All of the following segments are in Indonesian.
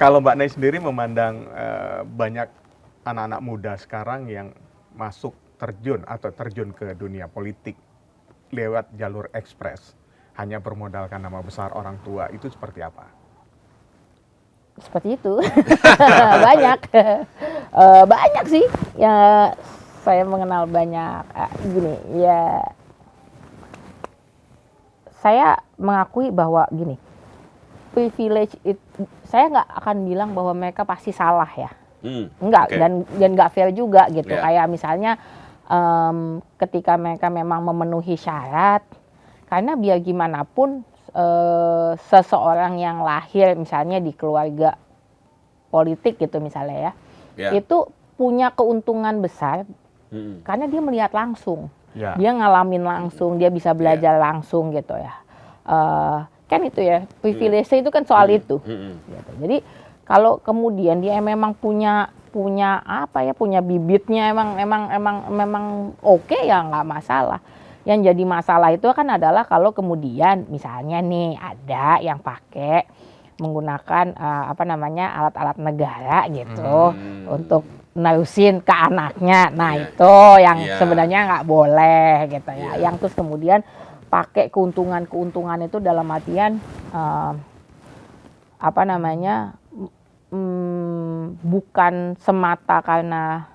Kalau Mbak Nay sendiri memandang banyak anak-anak muda sekarang yang masuk terjun ke dunia politik lewat jalur ekspres, hanya bermodalkan nama besar orang tua, itu seperti apa? Seperti itu. Banyak. Banyak sih. Ya, saya mengenal banyak. Gini, ya saya mengakui bahwa gini, privilege itu, saya nggak akan bilang bahwa mereka pasti salah ya. Enggak, okay. dan nggak fair juga gitu. Yeah. Kayak misalnya ketika mereka memang memenuhi syarat, karena biar gimana pun seseorang yang lahir misalnya di keluarga politik gitu misalnya ya, itu punya keuntungan besar karena dia melihat langsung. Dia ngalamin langsung, dia bisa belajar langsung gitu ya. Kan itu ya, privilege itu kan soal itu. Gitu. Jadi kalau kemudian dia memang punya apa ya, punya bibitnya memang oke ya nggak masalah. Yang jadi masalah itu kan adalah kalau kemudian misalnya nih ada yang pakai menggunakan alat-alat negara gitu untuk nerusin ke anaknya. Nah itu yang sebenarnya nggak boleh gitu ya. Yang terus kemudian pakai keuntungan itu dalam artian bukan semata karena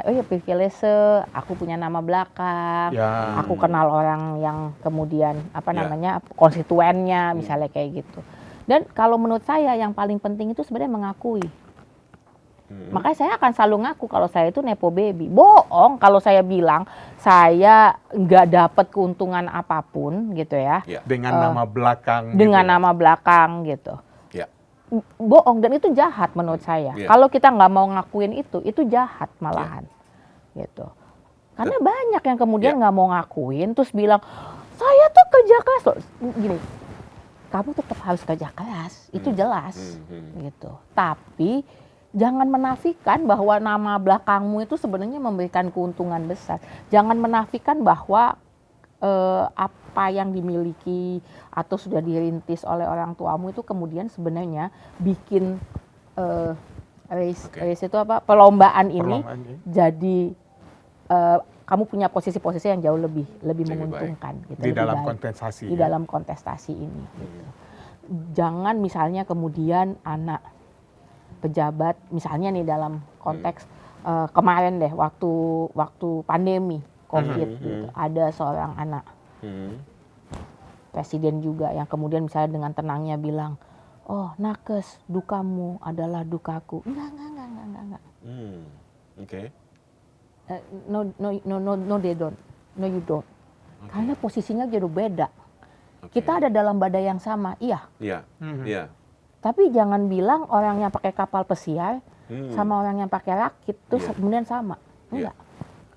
oh ya privilege, aku punya nama belakang, aku kenal orang yang kemudian konstituennya misalnya kayak gitu. Dan kalau menurut saya yang paling penting itu sebenarnya mengakui. Makanya saya akan selalu ngaku kalau saya itu nepo baby. Bohong kalau saya bilang saya nggak dapat keuntungan apapun gitu ya. Dengan nama belakang. Dengan nama belakang gitu. Bohong, dan itu jahat menurut saya. Kalau kita nggak mau ngakuin itu jahat malahan. Gitu. Karena banyak yang kemudian nggak mau ngakuin terus bilang saya tuh kerja keras loh. Gini, kamu tetap harus kerja keras, itu jelas gitu. Tapi jangan menafikan bahwa nama belakangmu itu sebenarnya memberikan keuntungan besar. Jangan menafikan bahwa apa yang dimiliki atau sudah dirintis oleh orang tuamu itu kemudian sebenarnya bikin race itu perlombaan ini jadi kamu punya posisi-posisi yang jauh lebih menguntungkan gitu, di dalam kontestasi di dalam kontestasi ini gitu. Jangan misalnya kemudian anak pejabat misalnya nih dalam konteks kemarin deh waktu pandemi COVID gitu, ada seorang anak presiden juga yang kemudian misalnya dengan tenangnya bilang, oh nakes, dukamu adalah dukaku. Enggak. Okay. No, they don't. No, you don't. Okay. Karena posisinya jauh beda. Okay. Kita ada dalam badai yang sama, iya. Tapi jangan bilang orang yang pakai kapal pesiar sama orang yang pakai rakit terus kemudian sama. Enggak.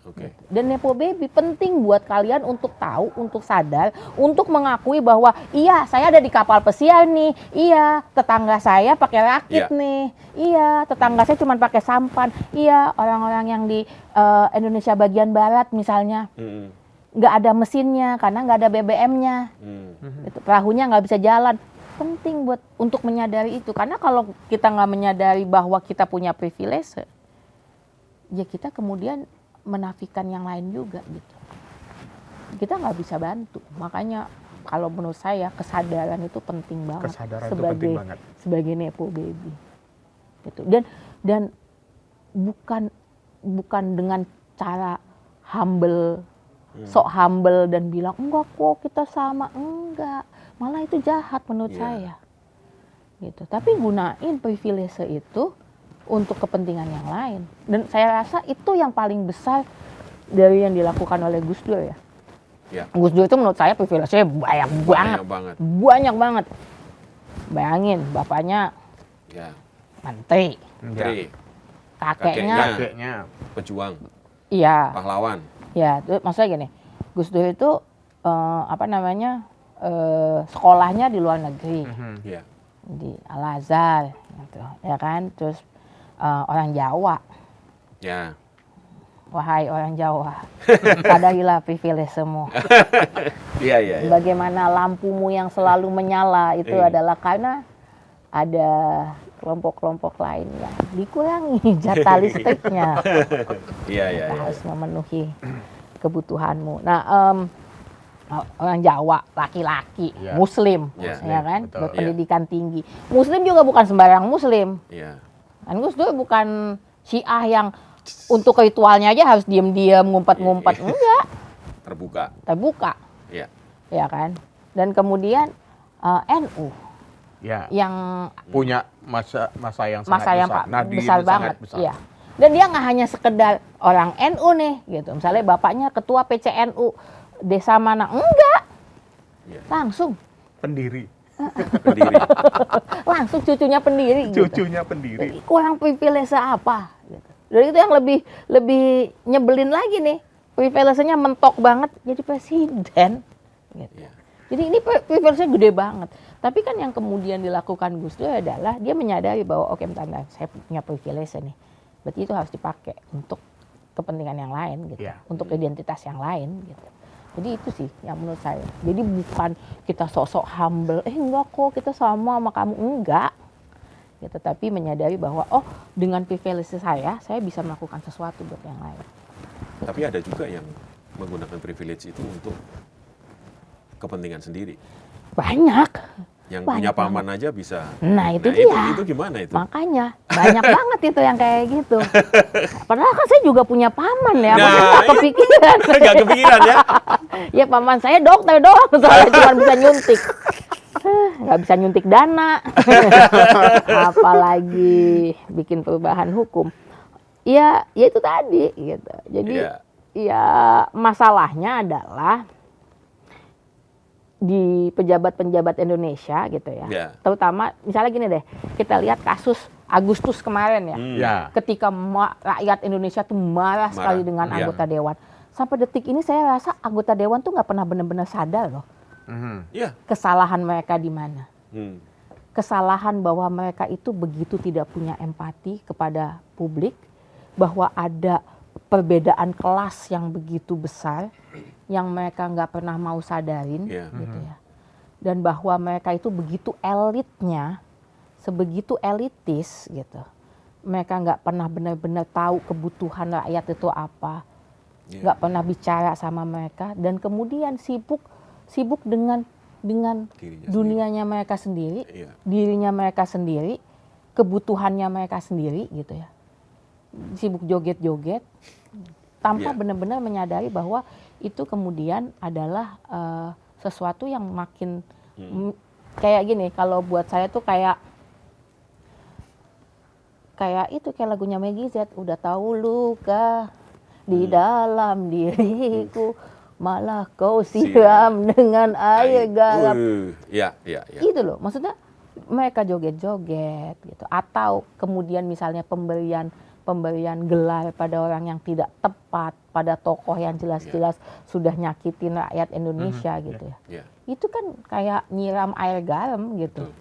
Okay. Dan nepo baby penting buat kalian untuk tahu, untuk sadar, untuk mengakui bahwa iya saya ada di kapal pesiar nih, iya tetangga saya pakai rakit nih, iya tetangga saya cuma pakai sampan, iya orang-orang yang di Indonesia bagian barat misalnya nggak ada mesinnya karena nggak ada BBM-nya, perahunya nggak bisa jalan. Penting buat untuk menyadari itu, karena kalau kita nggak menyadari bahwa kita punya privilege, ya kita kemudian menafikan yang lain juga gitu. Kita nggak bisa bantu. Makanya kalau menurut saya kesadaran itu penting banget. Sebagai nepo baby. Gitu. Dan bukan dengan cara humble, sok humble dan bilang enggak kok kita sama, enggak. Malah itu jahat menurut saya. Gitu. Tapi gunain privilege itu untuk kepentingan yang lain. Dan saya rasa itu yang paling besar dari yang dilakukan oleh Gus Dur ya. Gus Dur itu menurut saya privilege-nya banyak banget. Bayangin, bapaknya menteri. Kakeknya pejuang. Iya. Pahlawan. Iya, maksudnya gini. Gus Dur itu sekolahnya di luar negeri. Di Al-Azhar gitu, ya kan? Terus orang Jawa. Wahai orang Jawa, sadarilah privilege semua. Bagaimana lampumu yang selalu menyala itu adalah karena ada kelompok-kelompok lain yang dikurangi jatah listriknya. Iya, iya, Kita iya. harus memenuhi kebutuhanmu. Nah, orang Jawa, laki-laki, Ya. Muslim, Ya. ya kan, Betul. berpendidikan tinggi. Muslim juga bukan sembarang Muslim. Iya. Kan Gus Dur bukan Syiah yang untuk ritualnya aja harus diem-diem, ngumpet-ngumpet. Iya. Enggak, Terbuka. terbuka, Iya. ya kan. Dan kemudian NU Ya, yang punya masa yang sangat masa yang besar. Nadiem besar sangat banget, besar. iya. Dan dia nggak hanya sekedar orang NU nih, gitu. Misalnya bapaknya ketua PCNU desa mana, enggak, Iya. langsung Pendiri. langsung cucunya pendiri, gitu. Cucunya pendiri. Kurang privilege apa? Gitu. Dan itu yang lebih nyebelin lagi nih, privilege-nya mentok banget jadi presiden. Gitu. Iya. Jadi ini privilege-nya gede banget. Tapi kan yang kemudian dilakukan Gus Dur adalah dia menyadari bahwa oke, bentar, saya punya privilege nih. Berarti itu harus dipakai untuk kepentingan yang lain gitu. Iya. Untuk identitas yang lain gitu. Jadi itu sih yang menurut saya. Jadi bukan kita sok-sok humble, enggak kok kita sama kamu, enggak. Gitu, tapi menyadari bahwa oh, dengan privilege saya bisa melakukan sesuatu buat yang lain. Tapi ada juga yang menggunakan privilege itu untuk kepentingan sendiri. Banyak. Yang Banyak punya paman aja bisa. Nah, itu dia. Itu gimana itu? Makanya banyak banget itu yang kayak gitu. Padahal kan saya juga punya paman ya, Nah, masa nggak kepikiran. Nggak kepikiran ya? Ya paman saya dokter doang, soalnya cuma bisa nyuntik. Nggak bisa nyuntik dana. Apalagi bikin perubahan hukum. Ya itu tadi gitu. Jadi Iya. ya masalahnya adalah di pejabat-pejabat Indonesia gitu ya. Iya. Terutama misalnya gini deh, kita lihat kasus Agustus kemarin ya. Ya, Ketika rakyat Indonesia tuh marah sekali dengan Iya. anggota dewan. Sampai detik ini saya rasa anggota dewan tuh nggak pernah benar-benar sadar loh Iya. kesalahan mereka di mana. Hmm. Kesalahan bahwa mereka itu begitu tidak punya empati kepada publik, bahwa ada perbedaan kelas yang begitu besar yang mereka nggak pernah mau sadarin, Iya. gitu ya. Dan bahwa mereka itu begitu elitnya, sebegitu elitis gitu. Mereka nggak pernah benar-benar tahu kebutuhan rakyat itu apa, Iya. nggak pernah bicara sama mereka, dan kemudian sibuk dengan Dirinya dunianya mereka sendiri, Iya. dirinya mereka sendiri, kebutuhannya mereka sendiri gitu ya. Sibuk joget-joget tanpa Iya. benar-benar menyadari bahwa itu kemudian adalah sesuatu yang makin kayak gini. Kalau buat saya tuh kayak lagunya Meggy Z, udah tahu luka di dalam diriku, malah kau siram dengan air garam. Iya, iya, iya. Itu loh, maksudnya mereka joget-joget gitu, atau kemudian misalnya pemberian gelar pada orang yang tidak tepat, pada tokoh yang jelas-jelas sudah nyakitin rakyat Indonesia gitu ya. Iya. Itu kan kayak nyiram air garam gitu Betul.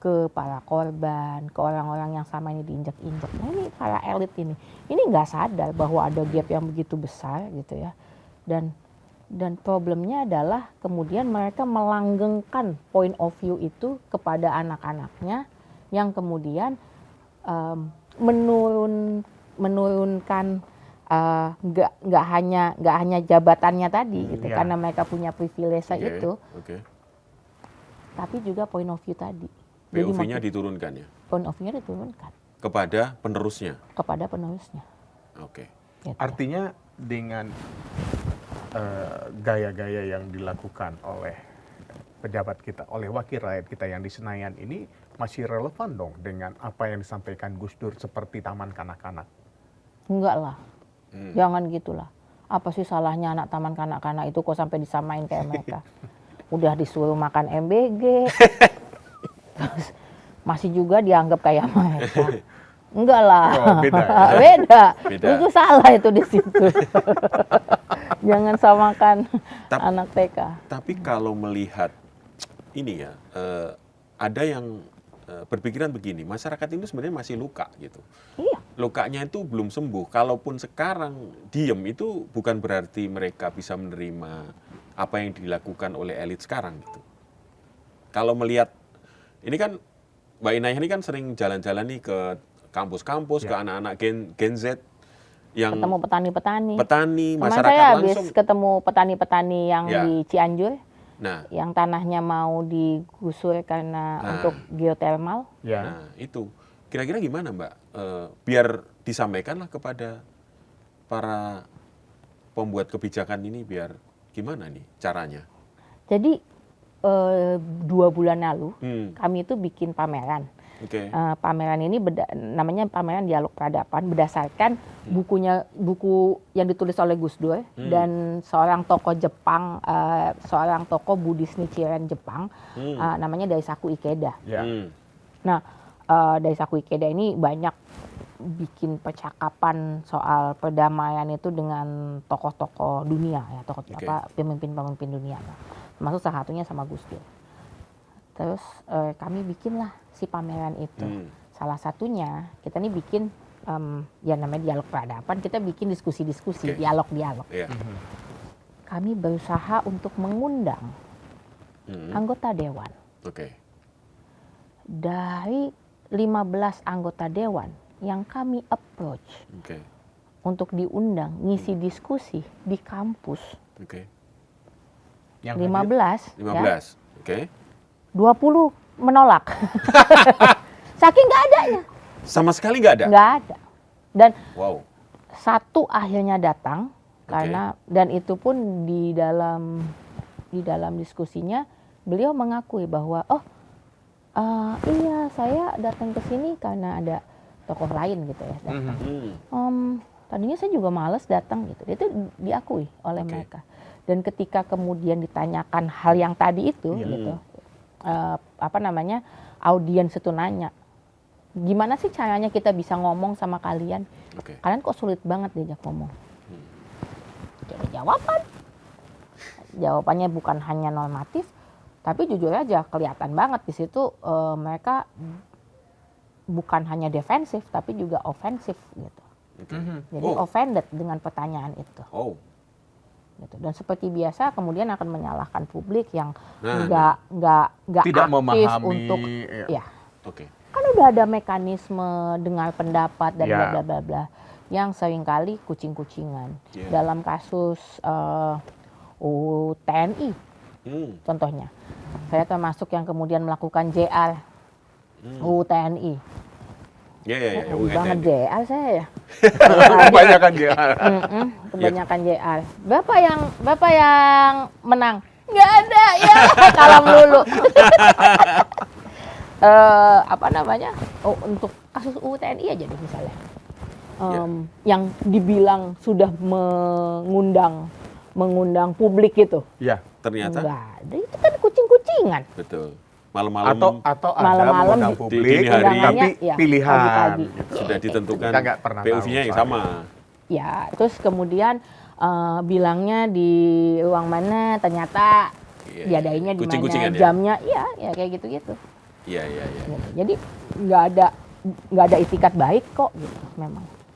ke para korban, ke orang-orang yang sama ini diinjak-injak. Nah ini para elit ini nggak sadar bahwa ada gap yang begitu besar gitu ya. Dan problemnya adalah kemudian mereka melanggengkan point of view itu kepada anak-anaknya yang kemudian menurunkan nggak hanya jabatannya tadi gitu, Iya. karena mereka punya privilege Oke, itu, Oke. tapi juga point of view tadi. POV-nya maksud- diturunkan ya point of view-nya diturunkan kepada penerusnya. kepada penulisnya. Oke. Gitu. artinya dengan gaya-gaya yang dilakukan oleh pejabat kita, oleh wakil rakyat kita yang di Senayan ini masih relevan dong dengan apa yang disampaikan Gus Dur seperti taman kanak-kanak. Enggak lah, Hmm. jangan gitulah. Apa sih salahnya anak taman kanak-kanak itu kok sampai disamain kayak mereka? Udah disuruh makan MBG, terus masih juga dianggap kayak mereka. Enggak lah, Oh, beda ya? beda. Beda. Itu salah itu di situ. Jangan samakan Tap- anak TK. Tapi kalau melihat ini ya, ada yang berpikiran begini, masyarakat ini sebenarnya masih luka gitu. Iya, Lukanya itu belum sembuh. Kalaupun sekarang diem itu bukan berarti mereka bisa menerima apa yang dilakukan oleh elit sekarang gitu. Kalau melihat ini kan Mbak Inayah ini kan sering jalan-jalan nih ke kampus-kampus, ke anak-anak Gen Z yang Ketemu petani-petani. petani, Kemarin masyarakat saya habis langsung. ketemu petani-petani yang Ya. di Cianjur, Nah, yang tanahnya mau digusur karena Nah. untuk geothermal. Ya. nah itu kira-kira gimana Mbak? Biar disampaikanlah kepada para pembuat kebijakan ini, biar gimana nih caranya? Jadi 2 bulan lalu kami itu bikin pameran. Oke. Pameran ini namanya pameran Dialog Peradaban berdasarkan buku yang ditulis oleh Gus Dur dan seorang tokoh Jepang, seorang tokoh Buddhis Nichiren Jepang, namanya Daisaku Ikeda. Ya. Nah, Daisaku Ikeda ini banyak bikin percakapan soal perdamaian itu dengan tokoh-tokoh dunia ya, pemimpin-pemimpin dunia. Termasuk salah satunya sama Gus Dur. Terus kami bikinlah si pameran itu. Salah satunya kita nih bikin ya namanya Dialog Peradaban, kita bikin diskusi-diskusi, Oke. dialog-dialog. Iya. Kami berusaha untuk mengundang anggota dewan. Oke. Dari 15 anggota dewan yang kami approach Oke. untuk diundang ngisi diskusi di kampus, Oke. Yang 15, 15. ya, Oke. 20 menolak. Saking nggak adanya, Sama sekali nggak ada. nggak ada. Dan Wow. satu akhirnya datang karena dan itu pun di dalam diskusinya beliau mengakui bahwa iya saya datang ke sini karena ada tokoh lain gitu ya datang. Tadinya saya juga males datang gitu. Itu diakui oleh mereka. Dan ketika kemudian ditanyakan hal yang tadi itu gitu, audiens itu nanya, gimana sih caranya kita bisa ngomong sama kalian? Oke. Kalian kok sulit banget diajak ngomong. Jadi jawabannya bukan hanya normatif, tapi jujur aja kelihatan banget di situ mereka bukan hanya defensif tapi juga ofensif gitu. Oke. Jadi offended dengan pertanyaan itu. Oh. Gitu. Dan seperti biasa kemudian akan menyalahkan publik yang Nah, nggak Tidak aktif memahami, untuk ya. ya. Oke. Kan udah ada mekanisme dengar pendapat dan Ya. bla bla bla bla yang seringkali kucing-kucingan. Ya. Dalam kasus TNI contohnya. Saya termasuk yang kemudian melakukan JR TNI. Ya, ya, ya. Banget JR saya ya. Kebanyakan dia. Kebanyakan JR. Bapak yang menang? Nggak ada ya, kalah melulu. Untuk kasus UU TNI aja deh misalnya. Yang dibilang sudah mengundang publik gitu. Ya. Ternyata. Nggak ada, itu kan kucing-kucingan. Betul. Malam-malam Atau ada Malam-malam mengundang di publik, dini hari. tapi Undangannya, ya, pilihan. pagi-pagi. Gitu. sudah ditentukan Kita nggak pernah tahu POV-nya yang soalnya. sama. Ya, terus kemudian bilangnya di ruang mana, ternyata Iya, diadainnya di mana, kucing-kucingan ya? jamnya, ya kayak gitu-gitu. Iya, iya, iya. Gitu. Jadi nggak ada itikat baik kok gitu memang.